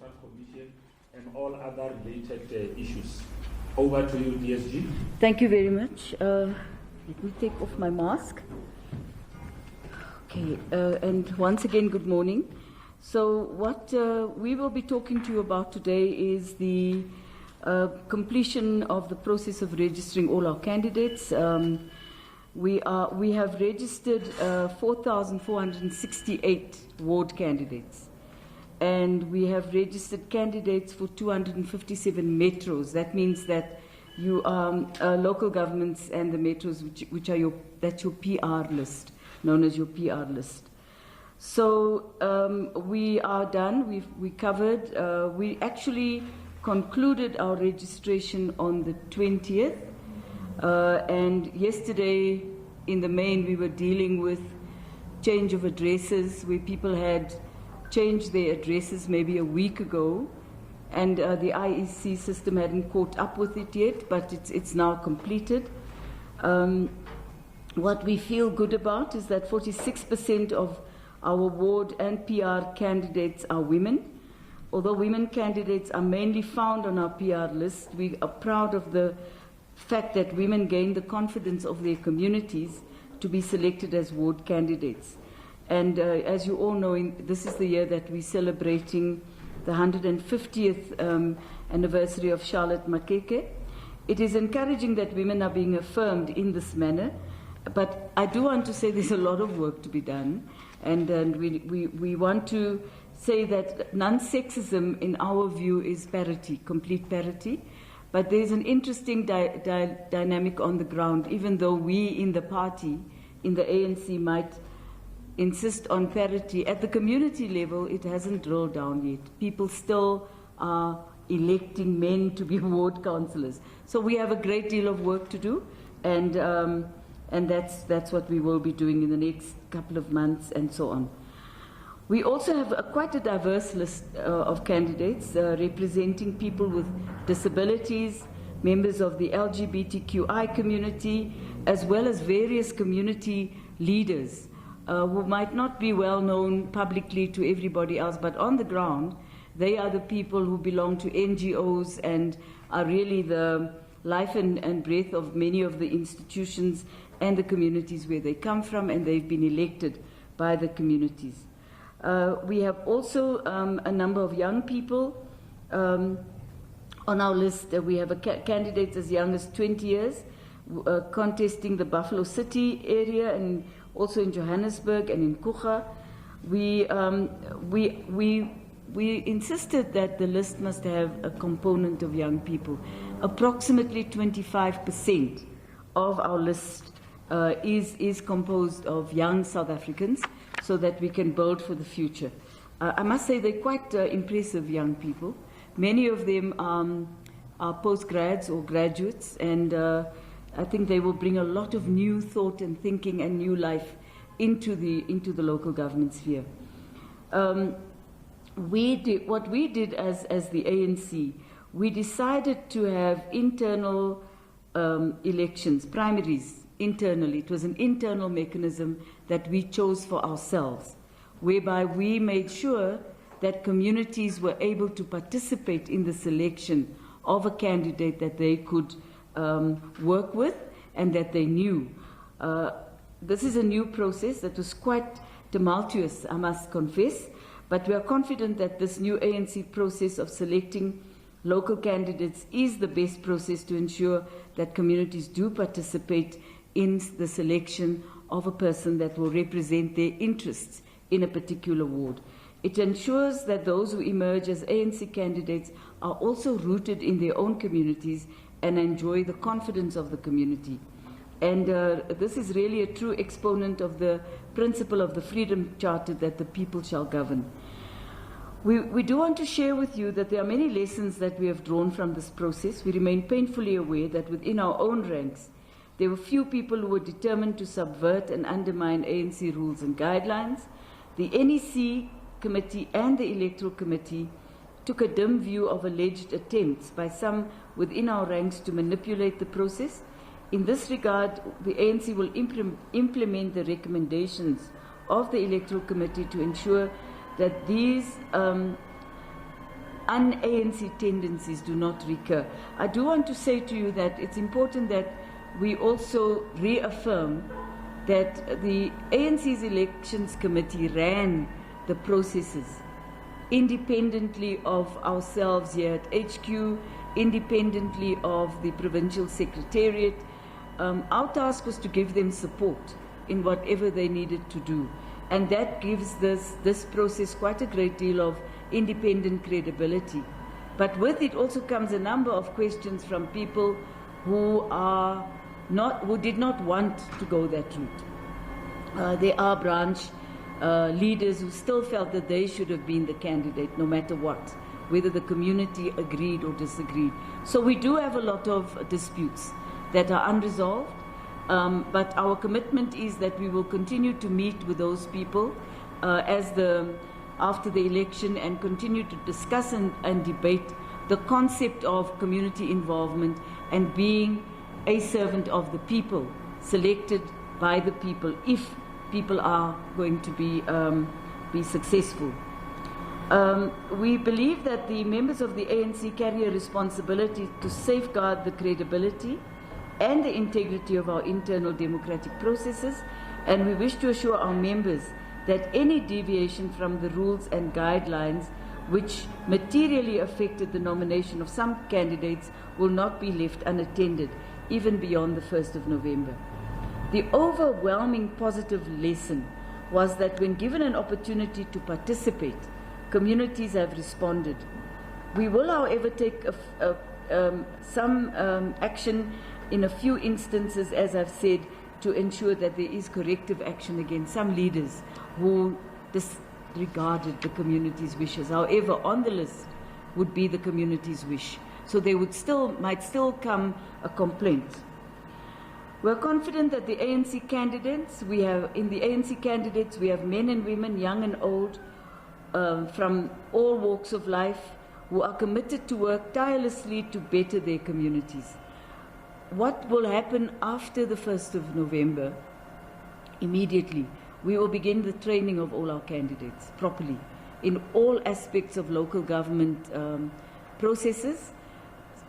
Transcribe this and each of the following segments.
Electoral Commission and all other related issues. Over to you, DSG. Thank you very much. Let me take off my mask. Okay, and once again, good morning. So what we will be talking to you about today is the completion of the process of registering all our candidates. We have registered 4,468 ward candidates, and we have registered candidates for 257 metros. That means that you local governments and the metros, which are that's your PR list, known as your PR list. So we are done. We covered. We actually concluded our registration on the 20th, and yesterday, in the main, we were dealing with change of addresses, where people had changed their addresses maybe a week ago, and the IEC system hadn't caught up with it yet, but it's now completed. What we feel good about is that 46% of our ward and PR candidates are women. Although women candidates are mainly found on our PR list, we are proud of the fact that women gain the confidence of their communities to be selected as ward candidates. And as you all know, this is the year that we're celebrating the 150th anniversary of Charlotte Makeke. It is encouraging that women are being affirmed in this manner, but I do want to say there's a lot of work to be done, and we want to say that non-sexism, in our view, is parity, complete parity. But there's an interesting dynamic on the ground, even though we in the party, in the ANC, might insist on parity. At the community level, it hasn't drilled down yet. People still are electing men to be ward councillors. So we have a great deal of work to do, and that's what we will be doing in the next couple of months and so on. We also have quite a diverse list of candidates representing people with disabilities, members of the LGBTQI community, as well as various community leaders who might not be well known publicly to everybody else, but on the ground, they are the people who belong to NGOs and are really the life and breath of many of the institutions and the communities where they come from, and they've been elected by the communities. We have also a number of young people on our list. We have candidates as young as 20 years contesting the Buffalo City area and also in Johannesburg and in Kucha. We insisted that the list must have a component of young people. Approximately 25% of our list is composed of young South Africans, so that we can build for the future. I must say they're quite impressive young people. Many of them are postgrads or graduates, and I think they will bring a lot of new thought and thinking and new life into the local government sphere. What we did as the ANC, we decided to have internal elections, primaries, internally. It was an internal mechanism that we chose for ourselves, whereby we made sure that communities were able to participate in the selection of a candidate that they could work with and that they knew. This is a new process that was quite tumultuous, I must confess, but we are confident that this new ANC process of selecting local candidates is the best process to ensure that communities do participate in the selection of a person that will represent their interests in a particular ward. It ensures that those who emerge as ANC candidates are also rooted in their own communities and enjoy the confidence of the community. And this is really a true exponent of the principle of the Freedom Charter, that the people shall govern. We do want to share with you that there are many lessons that we have drawn from this process. We remain painfully aware that within our own ranks, there were few people who were determined to subvert and undermine ANC rules and guidelines. The NEC Committee and the Electoral Committee took a dim view of alleged attempts by some within our ranks to manipulate the process. In this regard, the ANC will implement the recommendations of the Electoral Committee to ensure that these un-ANC tendencies do not recur. I do want to say to you that it's important that we also reaffirm that the ANC's Elections Committee ran the processes independently of ourselves here at HQ, independently of the Provincial Secretariat. Our task was to give them support in whatever they needed to do. And that gives this process quite a great deal of independent credibility. But with it also comes a number of questions from people who did not want to go that route. There are branch leaders who still felt that they should have been the candidate no matter what, whether the community agreed or disagreed. So we do have a lot of disputes that are unresolved, but our commitment is that we will continue to meet with those people after the election and continue to discuss and debate the concept of community involvement and being a servant of the people, selected by the people, if people are going to be successful. We believe that the members of the ANC carry a responsibility to safeguard the credibility and the integrity of our internal democratic processes, and we wish to assure our members that any deviation from the rules and guidelines which materially affected the nomination of some candidates will not be left unattended, even beyond the 1st of November. The overwhelming positive lesson was that when given an opportunity to participate, communities have responded. We will, however, take some action in a few instances, as I've said, to ensure that there is corrective action against some leaders who disregarded the community's wishes. However, on the list would be the community's wish. So there might still come a complaint. We're confident that the ANC candidates, in the ANC candidates, we have men and women, young and old, from all walks of life, who are committed to work tirelessly to better their communities. What will happen after the 1st of November? Immediately, we will begin the training of all our candidates properly in all aspects of local government processes.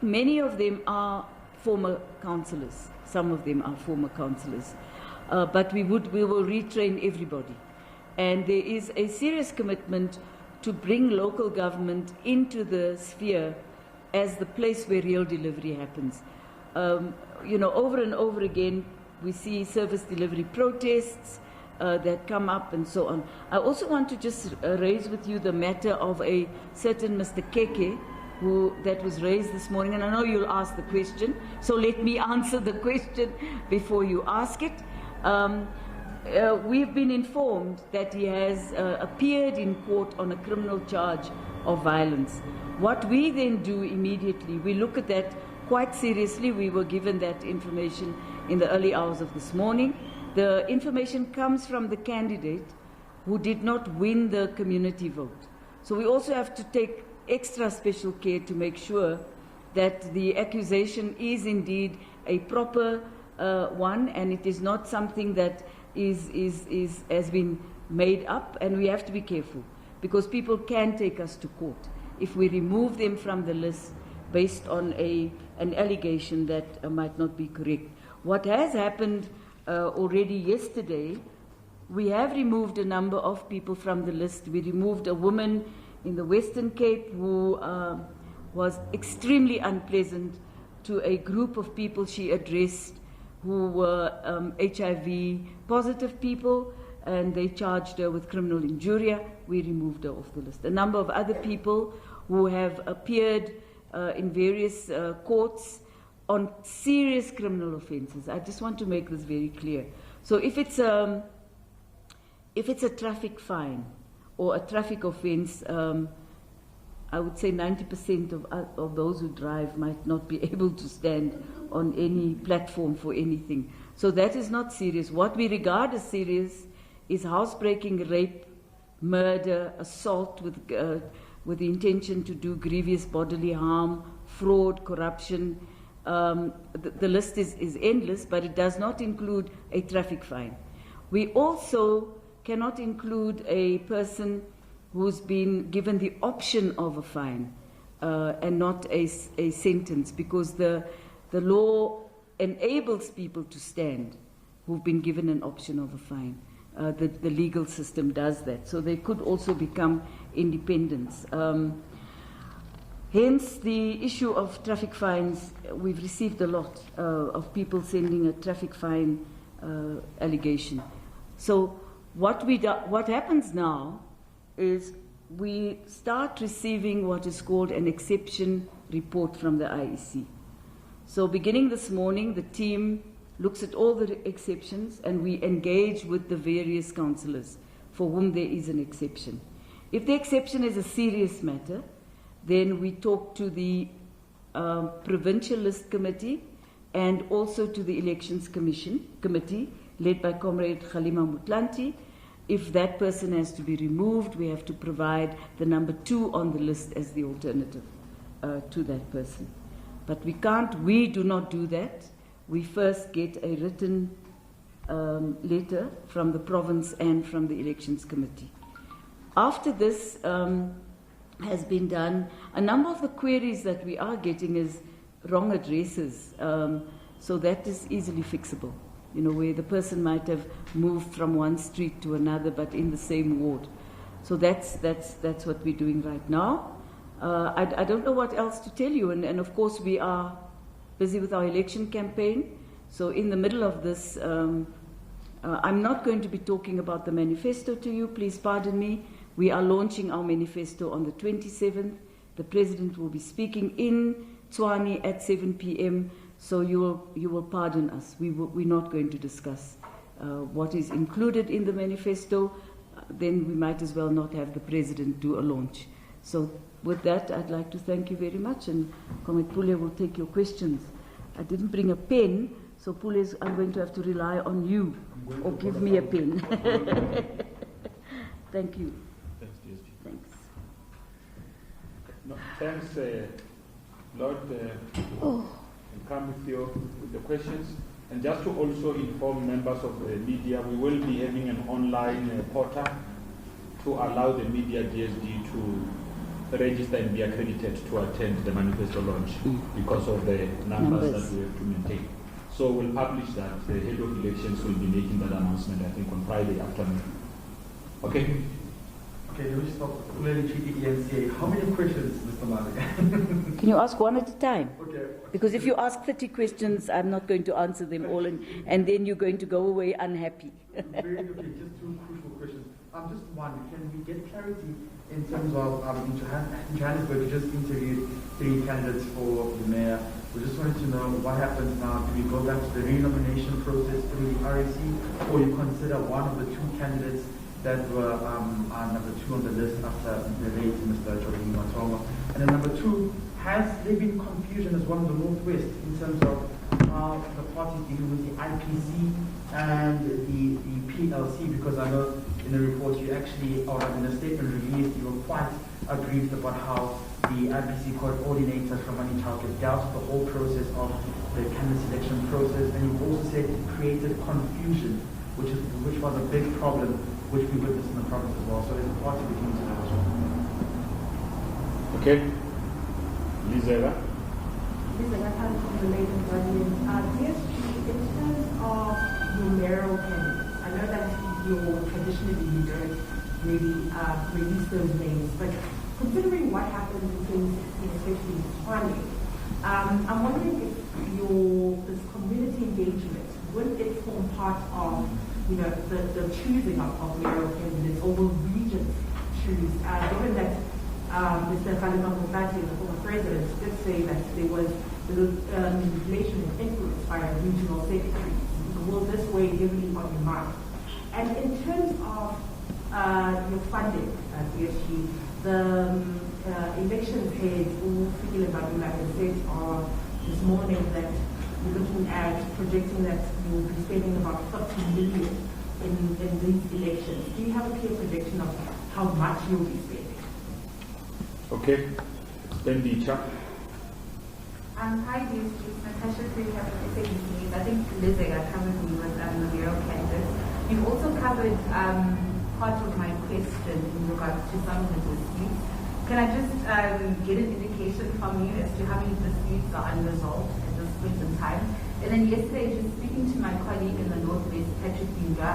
Many of them are former councillors. Some of them are former councillors. But we will retrain everybody. And there is a serious commitment to bring local government into the sphere as the place where real delivery happens. Over and over again, we see service delivery protests that come up and so on. I also want to just raise with you the matter of a certain Mr. Keke, that was raised this morning, and I know you'll ask the question, so let me answer the question before you ask it. We've been informed that he has appeared in court on a criminal charge of violence. What we then do immediately, we look at that quite seriously. We were given that information in the early hours of this morning. The information comes from the candidate who did not win the community vote. So we also have to take extra special care to make sure that the accusation is indeed a proper one, and it is not something that has been made up. And we have to be careful, because people can take us to court if we remove them from the list based on an allegation that might not be correct. What has happened already yesterday, we have removed a number of people from the list. We removed a woman in the Western Cape who was extremely unpleasant to a group of people she addressed who were HIV positive people, and they charged her with criminal injuria. We removed her off the list. A number of other people who have appeared in various courts on serious criminal offences. I just want to make this very clear. So if it's a traffic fine or a traffic offence, I would say 90% of those who drive might not be able to stand on any platform for anything. So that is not serious. What we regard as serious is housebreaking, rape, murder, assault with the intention to do grievous bodily harm, fraud, corruption. The list is endless, but it does not include a traffic fine. We also cannot include a person who's been given the option of a fine. and not a sentence, because the law enables people to stand who've been given an option of a fine. The legal system does that. So they could also become independents. Hence, the issue of traffic fines, we've received a lot of people sending a traffic fine allegation. So what happens now is we start receiving what is called an exception report from the IEC. So beginning this morning, the team looks at all the exceptions and we engage with the various councillors for whom there is an exception. If the exception is a serious matter, then we talk to the Provincial List Committee and also to the Elections Committee led by Comrade Kgalema Motlanthe. If that person has to be removed, we have to provide the number 2 on the list as the alternative to that person. But we do not do that. We first get a written letter from the province and from the Elections Committee. After this has been done, a number of the queries that we are getting is wrong addresses. So that is easily fixable, you know, where the person might have moved from one street to another, but in the same ward. So that's what we're doing right now. I don't know what else to tell you, and of course we are busy with our election campaign. So in the middle of this, I'm not going to be talking about the manifesto to you, please pardon me. We are launching our manifesto on the 27th. The President will be speaking in Tshwane at 7 p.m. So you will pardon us. We're not going to discuss what is included in the manifesto. Then we might as well not have the President do a launch. So with that, I'd like to thank you very much, and Comrade Pule will take your questions. I didn't bring a pen, so Pule, I'm going to have to rely on you, or give me a pen. Thank you. Thanks, DSG. Thanks. No, thanks, Lord. I'll come with the questions. And just to also inform members of the media, we will be having an online portal to allow the media DSG to register and be accredited to attend the manifesto launch because of the numbers that we have to maintain. So we'll publish that. The head of elections will be making that announcement, I think, on Friday afternoon. Okay? Okay, let me stop. ENCA. How many questions, Mr. Malik? Can you ask one at a time? Okay. Because if you ask 30 questions, I'm not going to answer them all, and then you're going to go away unhappy. Very okay, just 2 crucial questions. Just one, can we get clarity in terms of in Johannesburg, you just interviewed 3 candidates for the mayor. We just wanted to know what happens now. Do we go back to the renomination process through the RAC, or you consider one of the 2 candidates that were number 2 on the list after the late Mr. Jordan Matoma? And then number 2, has there been confusion as well in the Northwest in terms of how the party dealing with the IPC and the PLC? Because I know in the report you actually, or in a statement released, you were quite aggrieved about how the IPC coordinator from Manitauke dealt with the whole process of the candidate selection process, and you also said it created confusion, which was a big problem, which we witnessed in the province as well. So there's a party looking into that as well. Okay. Lizera. Lizera, I'm from the Maiden Guardian. DSG, in terms of your mayoral candidates, I know that traditionally you don't really release those names, but considering what happened in 2016, especially in Tshwane, I'm wondering if this community engagement, would it form part of the choosing of mayoral candidates, or will regions choose, given that Mr. Kgalema Motlanthe, the former president, did say that there was manipulation and influence by regional secretaries. Will this weigh heavily on your mind? And in terms of your funding, DSG, the elections head, Fikile Badula, has said this morning that we're looking at projecting that you will be spending about 50 million in these elections. Do you have a clear projection of how much you'll be spending? Okay. Expenditure. Hi, DSG. Natasha Krika from SABC. I think Lizega covered me with the mayoral candidates. You've also covered part of my question in regards to some of the disputes. Can I just get an indication from you as to how many disputes are unresolved at this point in time? And then yesterday, just speaking to my colleague in the Northwest, Patrick Binga,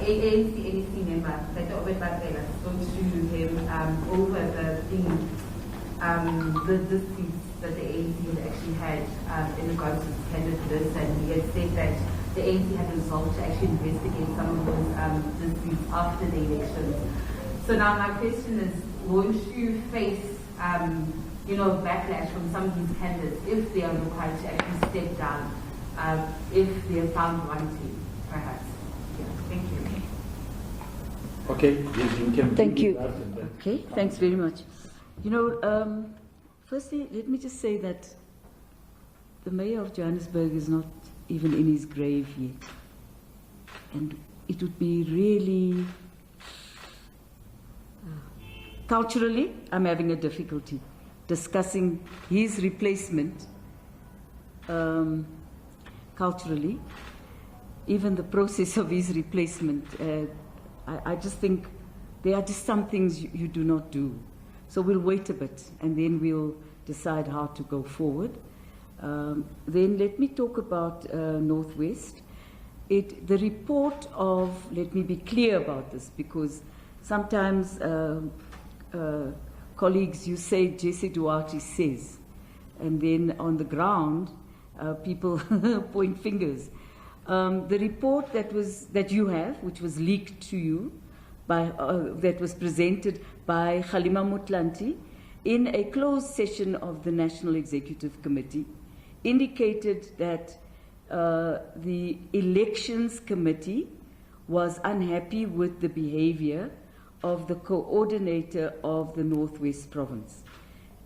ANC NEC member, spoke to him over the disputes that the ANC had actually had in regards to the candidate list, and he had said that the ANC had resolved to actually investigate some of those disputes after the elections. So now my question is, won't you face backlash from some of these candidates if they are required to actually step down, if they are found wanting, perhaps? Yeah, thank you. Okay, yes, you can. Thank you. Okay, thanks very much. Firstly, let me just say that the mayor of Johannesburg is not even in his grave yet. And it would be really... culturally, I'm having a difficulty discussing his replacement culturally. Even the process of his replacement, I just think there are just some things you do not do. So we'll wait a bit and then we'll decide how to go forward. Then let me talk about Northwest. The report of, let me be clear about this, because sometimes colleagues, you say Jessie Duarte says, and then on the ground, people point fingers. The report that you have, which was leaked to you, that was presented by Kgalema Motlanthe in a closed session of the National Executive Committee, indicated that the Elections Committee was unhappy with the behavior of the coordinator of the Northwest Province.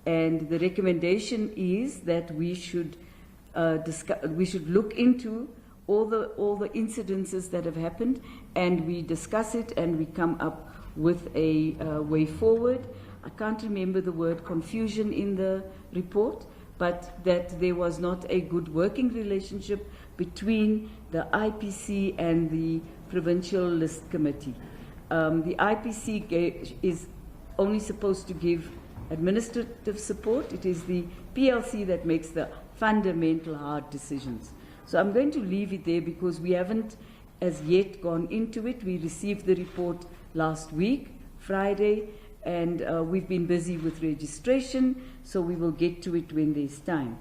And the recommendation is that we should look into all the incidences that have happened, and we discuss it and we come up with a way forward. I can't remember the word confusion in the report, but that there was not a good working relationship between the IPC and the Provincial List Committee. The IPC is only supposed to give administrative support. It is the PLC that makes the fundamental hard decisions. So I'm going to leave it there because we haven't as yet gone into it. We received the report last week, Friday, and we've been busy with registration, so we will get to it when there's time.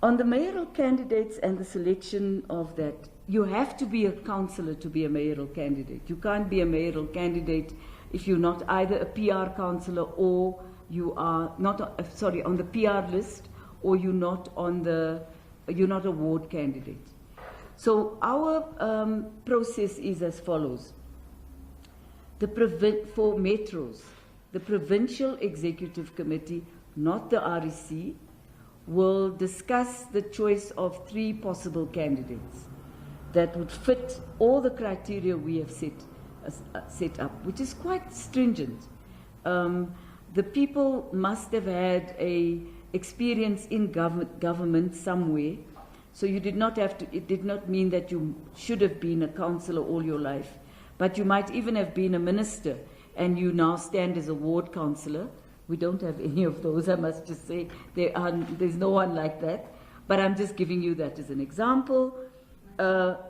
On the mayoral candidates and the selection of that, you have to be a councillor to be a mayoral candidate. You can't be a mayoral candidate if you're not either a PR councillor or you are not, on the PR list, or you're not a ward candidate. So our process is as follows. For metros, the Provincial Executive Committee, not the REC, will discuss the choice of 3 possible candidates that would fit all the criteria we have set up, which is quite stringent. The people must have had a experience in government somewhere, so you did not have to. It did not mean that you should have been a councillor all your life, but you might even have been a minister, and you now stand as a ward councillor. We don't have any of those, I must just say. There's no one like that. But I'm just giving you that as an example.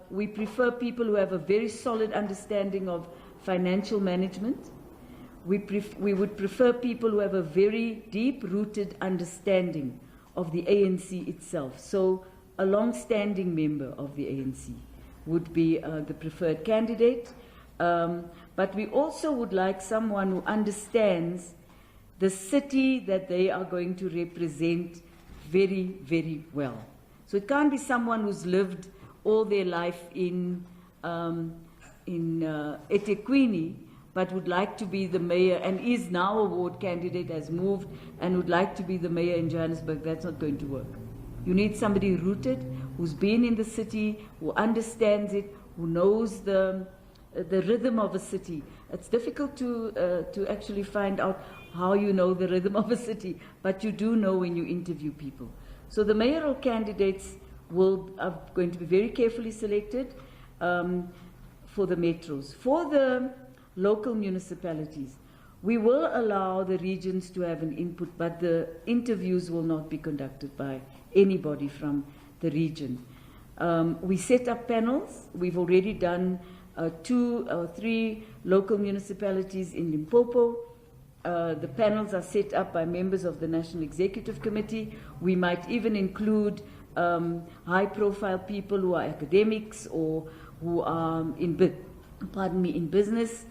We prefer people who have a very solid understanding of financial management. We would prefer people who have a very deep-rooted understanding of the ANC itself. So a long-standing member of the ANC would be the preferred candidate. But we also would like someone who understands the city that they are going to represent very, very well. So it can't be someone who's lived all their life in eThekwini, but would like to be the mayor and is now a ward candidate, has moved and would like to be the mayor in Johannesburg. That's not going to work. You need somebody rooted, who's been in the city, who understands it, who knows the rhythm of a city. It's difficult to actually find out how you know the rhythm of a city, but you do know when you interview people. So the mayoral candidates are going to be very carefully selected for the metros. For the local municipalities, We will allow the regions to have an input, but the interviews will not be conducted by anybody from the region. We set up panels. We've already done 2 or 3 local municipalities in Limpopo. The panels are set up by members of the National Executive Committee. We might even include high-profile people who are academics or who are in business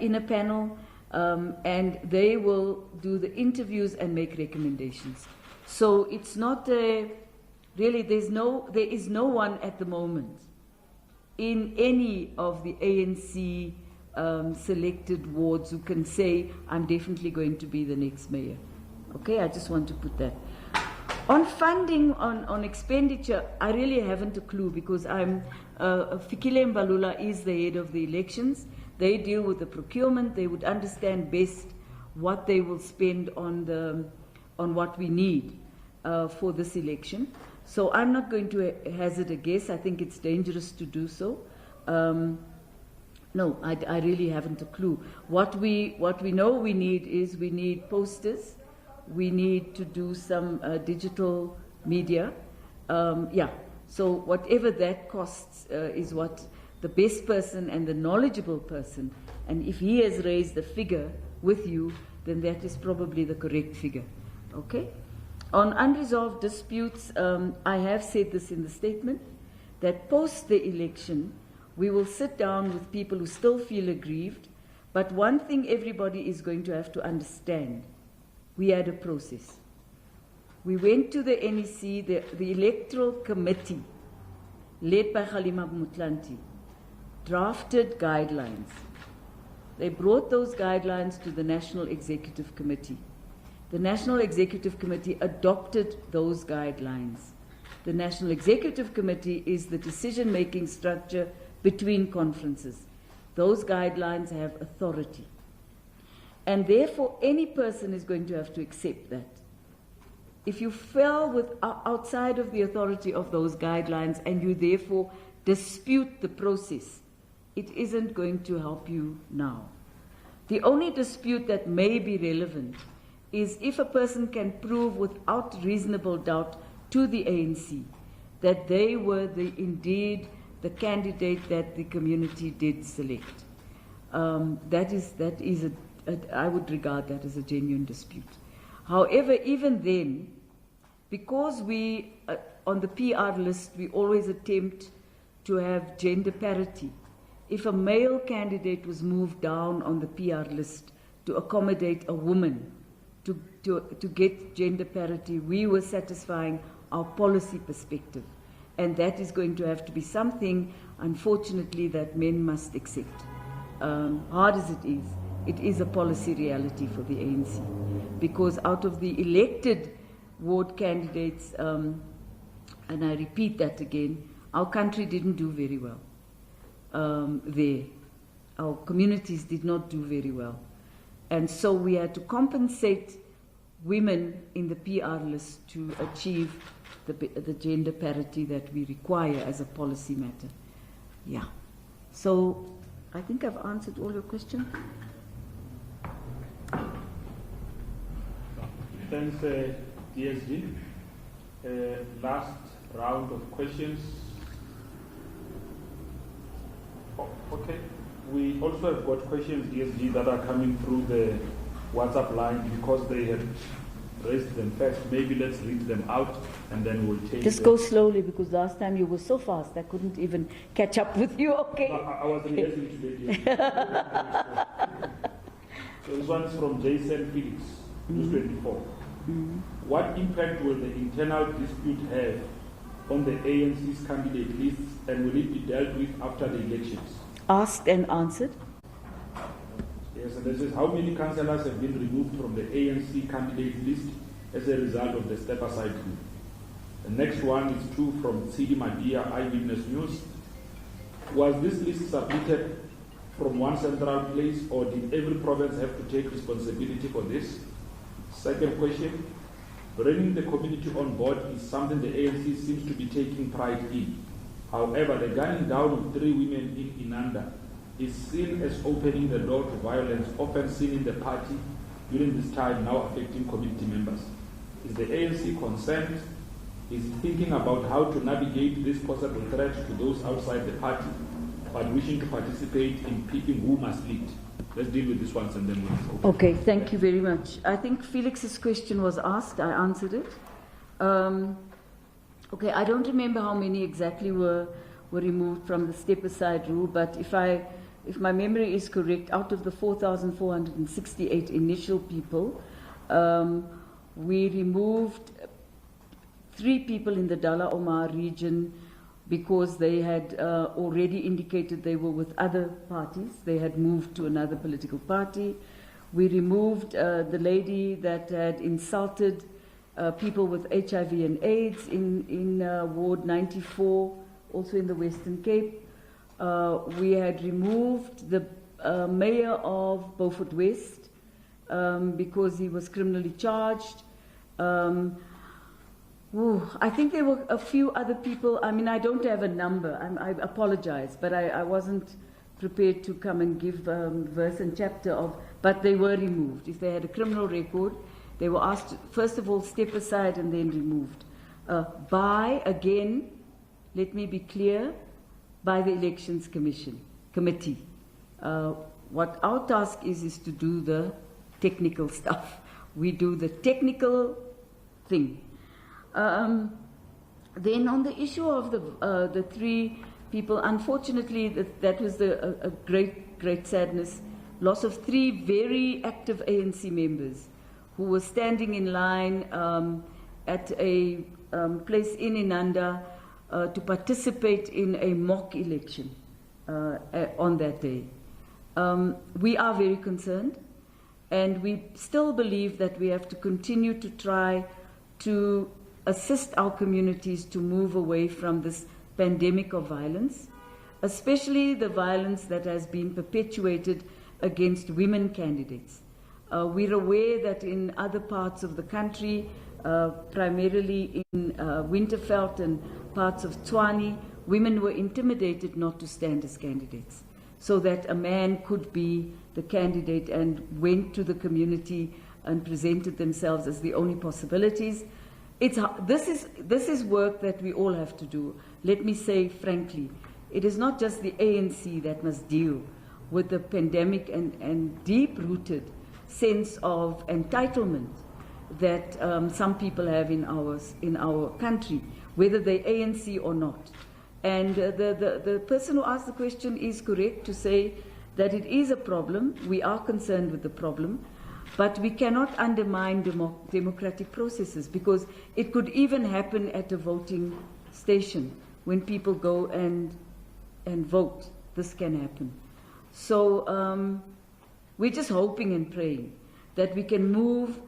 in a panel, and they will do the interviews and make recommendations. So it's not really, there is no one at the moment in any of the ANC selected wards who can say, I'm definitely going to be the next mayor. Okay, I just want to put that. On funding, on expenditure, I really haven't a clue, because Fikile Mbalula is the head of the elections. They deal with the procurement. They would understand best what they will spend on what we need for this election. So I'm not going to hazard a guess. I think it's dangerous to do so. No, I really haven't a clue. What we know we need is we need posters. We need to do some digital media. So whatever that costs is what the best person and the knowledgeable person, and if he has raised a figure with you, then that is probably the correct figure. Okay? On unresolved disputes, I have said this in the statement, that post the election, we will sit down with people who still feel aggrieved, but one thing everybody is going to have to understand, we had a process. We went to the NEC, the Electoral Committee, led by Kgalema Motlanthe, drafted guidelines. They brought those guidelines to the National Executive Committee. The National Executive Committee adopted those guidelines. The National Executive Committee is the decision-making structure between conferences. Those guidelines have authority. And therefore, any person is going to have to accept that. If you fell outside of the authority of those guidelines and you therefore dispute the process, it isn't going to help you now. The only dispute that may be relevant is if a person can prove without reasonable doubt to the ANC that they were indeed the candidate that the community did select. I would regard that as a genuine dispute. However, even then, because we, on the PR list, we always attempt to have gender parity. If a male candidate was moved down on the PR list to accommodate a woman, to get gender parity, we were satisfying our policy perspective. And that is going to have to be something, unfortunately, that men must accept. Hard as it is a policy reality for the ANC. Because out of the elected ward candidates, and I repeat that again, our country didn't do very well there. Our communities did not do very well. And so we had to compensate women in the PR list to achieve the gender parity that we require as a policy matter. Yeah. So I think I've answered all your questions. Thanks, DSG. Last round of questions. Okay. We also have got questions, DSG, that are coming through the WhatsApp line because they have raised them first. Maybe let's read them out and then we'll take Just go slowly, because last time you were so fast I couldn't even catch up with you. Okay. No, I was rehearsing today. So this one's from Jason Felix, who's 24. What impact will the internal dispute have on the ANC's candidate lists, and will it be dealt with after the elections? Asked and answered. Yes, and this is how many councillors have been removed from the ANC candidate list as a result of the step-aside rule. The next one is two from Tsidi Madia, Eyewitness News. Was this list submitted from one central place, or did every province have to take responsibility for this? Second question, bringing the community on board is something the ANC seems to be taking pride in. However, the gunning down of 3 women in Inanda is seen as opening the door to violence, often seen in the party during this time now affecting community members? Is the ANC concerned? Is it thinking about how to navigate this possible threat to those outside the party, but wishing to participate in picking who must lead? Let's deal with this once and then we'll... Okay, thank you very much. I think Felix's question was asked. I answered it. Okay, I don't remember how many exactly were removed from the step-aside rule, but if my memory is correct, out of the 4,468 initial people, we removed 3 people in the Dala Omar region because they had already indicated they were with other parties. They had moved to another political party. We removed the lady that had insulted people with HIV and AIDS in Ward 94, also in the Western Cape. We had removed the mayor of Beaufort West because he was criminally charged. I think there were a few other people. I mean, I don't have a number. I apologize, but I wasn't prepared to come and give verse and chapter of, but they were removed. If they had a criminal record, they were asked to, first of all, step aside and then removed. Again, let me be clear, by the Elections Committee. What our task is to do the technical stuff. We do the technical thing. Then on the issue of the 3 people, unfortunately, that was a great sadness. Loss of 3 very active ANC members who were standing in line at a place in Inanda to participate in a mock election on that day. We are very concerned, and we still believe that we have to continue to try to assist our communities to move away from this pandemic of violence, especially the violence that has been perpetuated against women candidates. We're aware that in other parts of the country, primarily in Winterveld and parts of Tshwane, women were intimidated not to stand as candidates, so that a man could be the candidate and went to the community and presented themselves as the only possibilities. This is work that we all have to do. Let me say frankly, it is not just the ANC that must deal with the pandemic and deep-rooted sense of entitlement that some people have in our country, whether they're ANC or not. And the person who asked the question is correct to say that it is a problem. We are concerned with the problem. But we cannot undermine democratic processes, because it could even happen at a voting station when people go and vote. This can happen. So we're just hoping and praying that we can move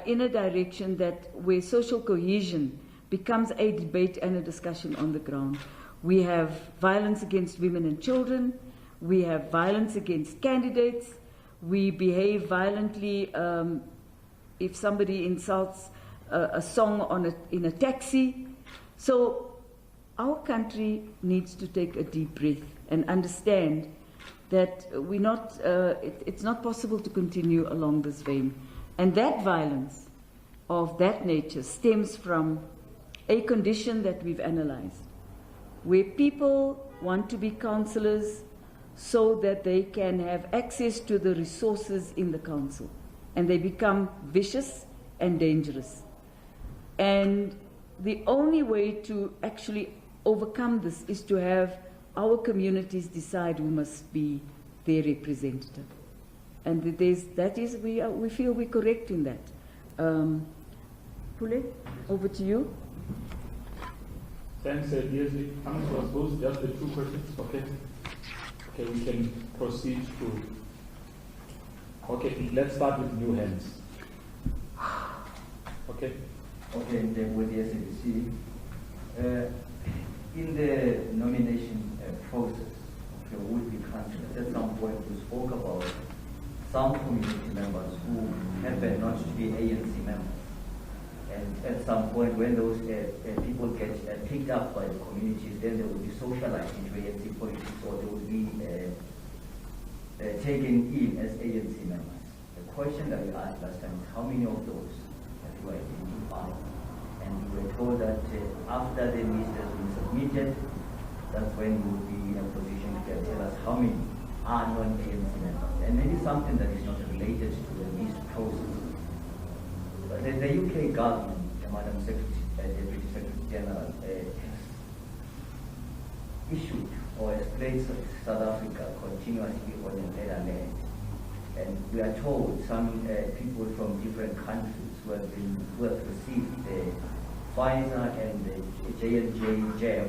in a direction where social cohesion becomes a debate and a discussion on the ground. We have violence against women and children. We have violence against candidates. We behave violently if somebody insults a song in a taxi. So our country needs to take a deep breath and understand that it's not possible to continue along this vein. And that violence of that nature stems from a condition that we've analyzed, where people want to be councillors so that they can have access to the resources in the council, and they become vicious and dangerous. And the only way to actually overcome this is to have our communities decide who must be their representative. And we feel we're correct in that. Pule, over to you. Thanks, Jessie. Councillor, I suppose just the 2 questions, okay? Okay, we can proceed to... Okay, let's start with new hands. Okay? Okay, then with the SABC. In the nomination process of your would-be candidates, at some point you spoke about some community members who happen not to be ANC members. And at some point, when those people get picked up by the communities, then they will be socialized into ANC politics, or they will be taken in as ANC members. The question that we asked last time is how many of those have you identified? And we were told that after the list has been submitted, that's when we will be in a position to tell us how many are non-ANC members. And maybe something that is not related to the list process. But the UK government, Madam Deputy Secretary General, has issued or has placed South Africa continuously on red alert. And we are told some people from different countries who have received the Pfizer and the J&J jab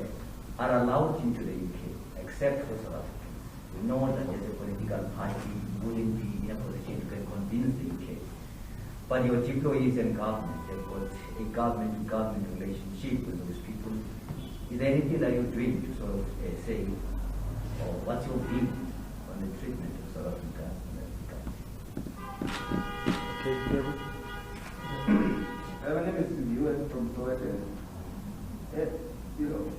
are allowed into the UK, except for South Africans. We know that as a political party, we wouldn't be in a position to convince the UK. But your employees and government, they've got a government-to-government relationship with those people. Is there anything that you're doing to sort of say, or what's your view on the treatment of South Africa in that regard? Okay, David. My name is U.S. from Soweto. You know,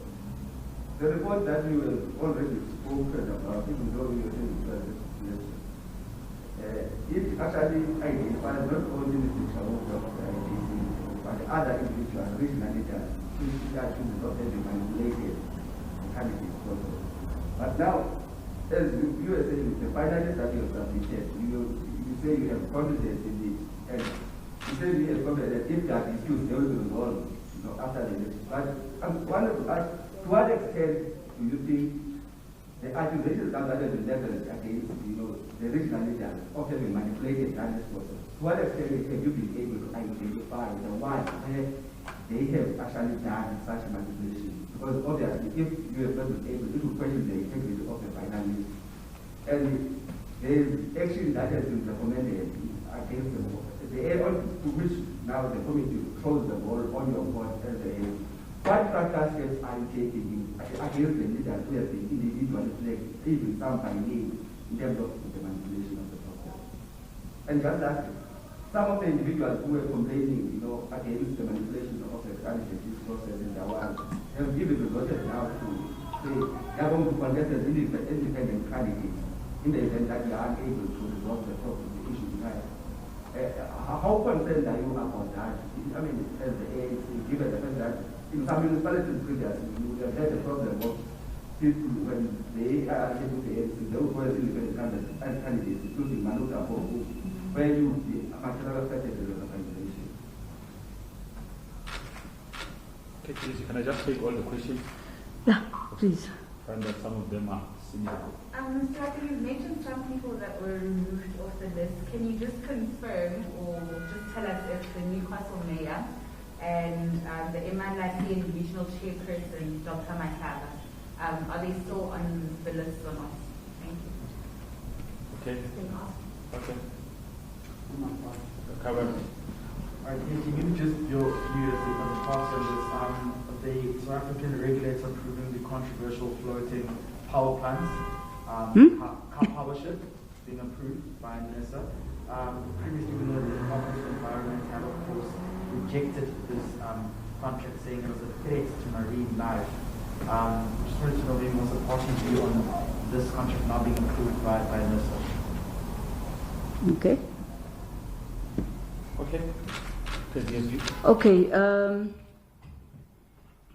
the report that you have already spoken about, even though you didn't it actually identifies not only the picture of the IDC, but other individuals, regional leaders, who are not having manipulated the candidates process. But now, as you were saying, the finalists that you have submitted, you say you have confidence in it, and you say you have confidence that if there are issues, they will be resolved, you know, after the election. But I wanted to ask, to what extent do you think the accusations that have been leveled against, you know, the regional leaders of having manipulated that process, to what extent have you been able to identify the one where they have actually done such manipulation? Because obviously, if you have not been able to question the integrity of the final list, and there is action that has been recommended against the area to which now the committee throws the ball on your board as the aim. What practical steps are you taking against the leaders who have been individually flagged, even some by name, in terms of the manipulation of the process? And just that, some of the individuals who were complaining, you know, against the manipulation of the candidate process in Jawan have even resorted now to say they are going to contest as independent candidates in the event that they are unable to resolve the problem, the issue tonight. How concerned are you about that? I mean, as the ANC, given the fact that in some municipalities previously, you have had a problem of people when they are able to ANC, they will go as independent candidates, including Manuka, where you the material affected the organization. Okay, please, can I just take all the questions? Yeah, please. Find that some of them are similar. Mr. Duarte, you mentioned some people that were removed off the list. Can you just confirm or just tell us if the Newcastle mayor and the MNIC and divisional chairperson, Dr. Matlanthe, are they still on the list or not? Thank you. Okay. Okay. Maybe just your view as the part of this, the South African regulator approving the controversial floating power plants, car power ship being approved by NESA. Previously, we know the Department of Environment had, of course, rejected this contract, saying it was a threat to marine life. Just wanted to know maybe what's the party's view on this contract now being approved by NESA. Okay. Okay. Okay.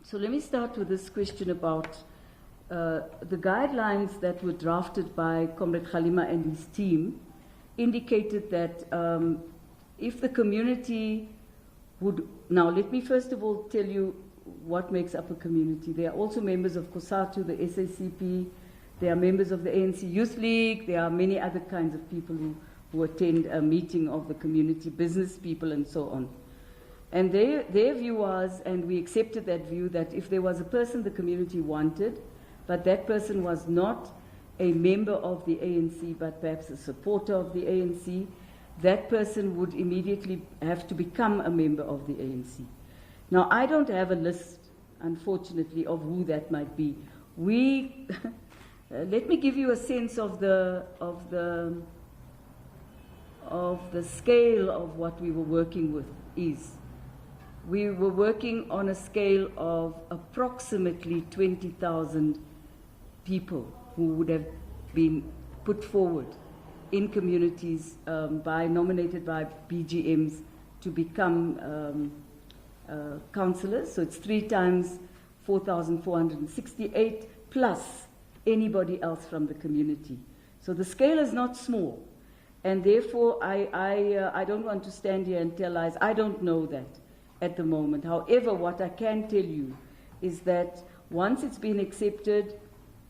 So let me start with this question about the guidelines that were drafted by Comrade Kgalema and his team indicated that if the community would... Now, let me first of all tell you what makes up a community. There are also members of COSATU, the SACP, there are members of the ANC Youth League, there are many other kinds of people who attend a meeting of the community, business people and so on. And their view was, and we accepted that view, that if there was a person the community wanted, but that person was not a member of the ANC, but perhaps a supporter of the ANC, that person would immediately have to become a member of the ANC. Now, I don't have a list, unfortunately, of who that might be. Let me give you a sense of the scale of what we were working with is. We were working on a scale of approximately 20,000 people who would have been put forward in communities nominated by BGMs to become councillors. So it's 3 times 4,468 plus anybody else from the community. So the scale is not small. And therefore, I don't want to stand here and tell lies. I don't know that at the moment. However, what I can tell you is that once it's been accepted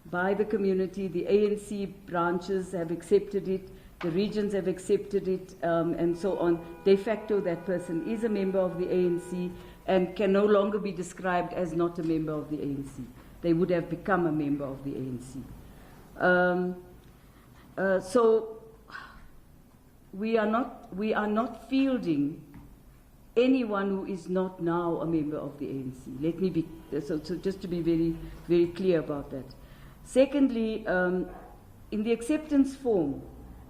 by the community, the ANC branches have accepted it, the regions have accepted it, and so on. De facto, that person is a member of the ANC and can no longer be described as not a member of the ANC. They would have become a member of the ANC. So we are not fielding anyone who is not now a member of the ANC. Let me be so just to be very, very clear about that. Secondly, in the acceptance form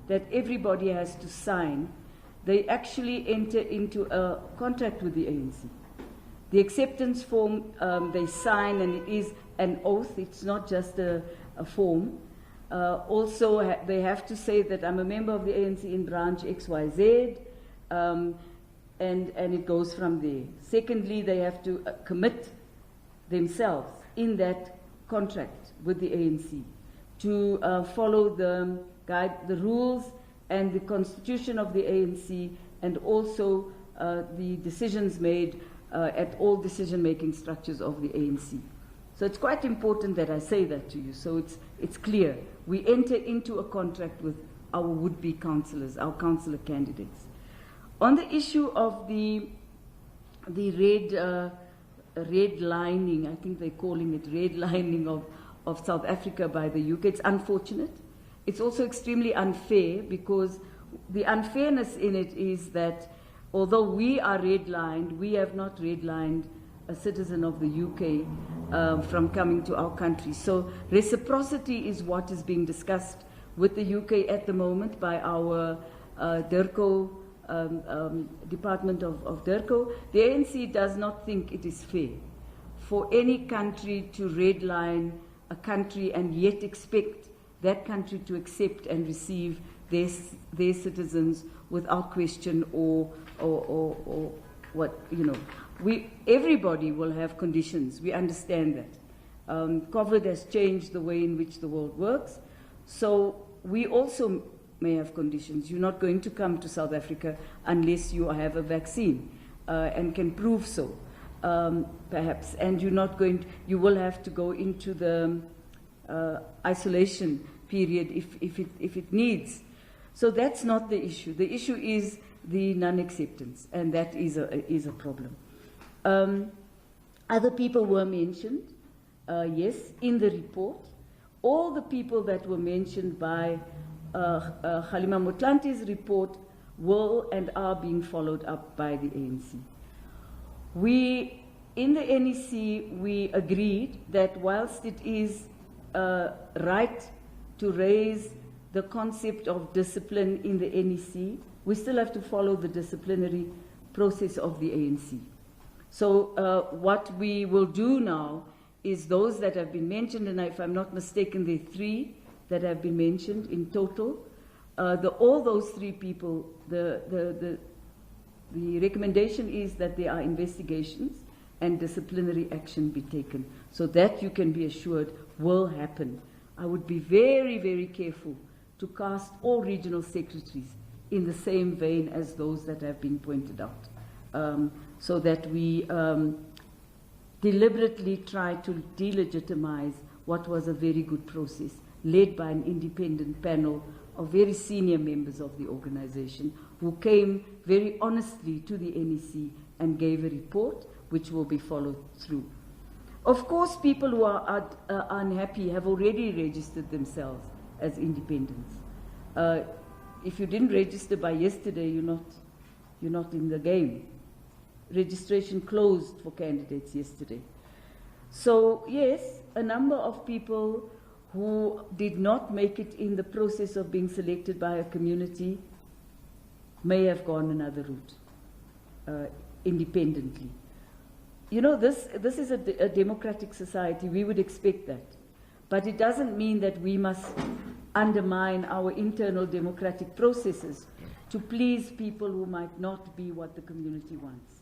that everybody has to sign, they actually enter into a contract with the ANC. The acceptance form they sign, and it is an oath. It's not just a form. Also, they have to say that I'm a member of the ANC in branch XYZ, and it goes from there. Secondly, they have to commit themselves in that contract with the ANC to follow the rules and the constitution of the ANC, and also the decisions made at all decision-making structures of the ANC. So it's quite important that I say that to you, so it's clear. We enter into a contract with our would-be councillors, our councillor candidates. On the issue of the redlining, I think they're calling it redlining of South Africa by the UK, it's unfortunate. It's also extremely unfair, because the unfairness in it is that although we are redlined, we have not redlined a citizen of the UK from coming to our country. So reciprocity is what is being discussed with the UK at the moment by our DIRCO, Department of DIRCO. The ANC does not think it is fair for any country to redline a country and yet expect that country to accept and receive their citizens without question or what, you know. Everybody will have conditions. We understand that. COVID has changed the way in which the world works. So we also may have conditions. You're not going to come to South Africa unless you have a vaccine and can prove so, perhaps. And you will have to go into the isolation period if it needs. So that's not the issue. The issue is the non-acceptance, and that is a problem. Other people were mentioned, yes, in the report. All the people that were mentioned by Kgalema Motlanthe's report will and are being followed up by the ANC. In the NEC, we agreed that whilst it is right to raise the concept of discipline in the NEC, we still have to follow the disciplinary process of the ANC. So what we will do now is those that have been mentioned, and if I'm not mistaken, there are 3 that have been mentioned in total. All those 3 people, the recommendation is that there are investigations and disciplinary action be taken. So that you can be assured will happen. I would be very, very careful to cast all regional secretaries in the same vein as those that have been pointed out, so that we deliberately try to delegitimize what was a very good process, led by an independent panel of very senior members of the organization who came very honestly to the NEC and gave a report which will be followed through. Of course, people who are unhappy have already registered themselves as independents. If you didn't register by yesterday, you're not in the game. Registration closed for candidates yesterday. So yes, a number of people who did not make it in the process of being selected by a community may have gone another route independently. You know, this is a democratic society. We would expect that. But it doesn't mean that we must undermine our internal democratic processes to please people who might not be what the community wants.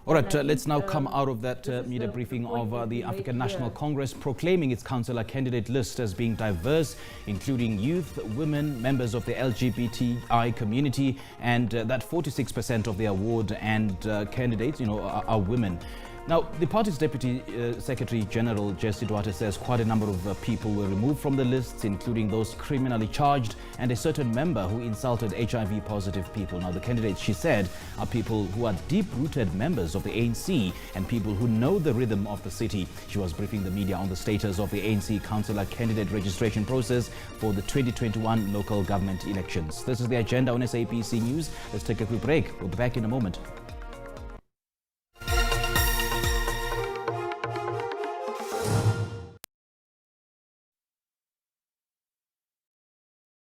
All right, let's now come out of that media briefing of the African National Congress proclaiming its councillor candidate list as being diverse, including youth, women, members of the LGBTI community, and that 46% of the award and candidates, are women. Now, the party's Deputy Secretary General Jessie Duarte says quite a number of people were removed from the lists, including those criminally charged and a certain member who insulted HIV-positive people. Now, the candidates, she said, are people who are deep-rooted members of the ANC and people who know the rhythm of the city. She was briefing the media on the status of the ANC Councillor Candidate registration process for the 2021 local government elections. This is the agenda on SABC News. Let's take a quick break. We'll be back in a moment.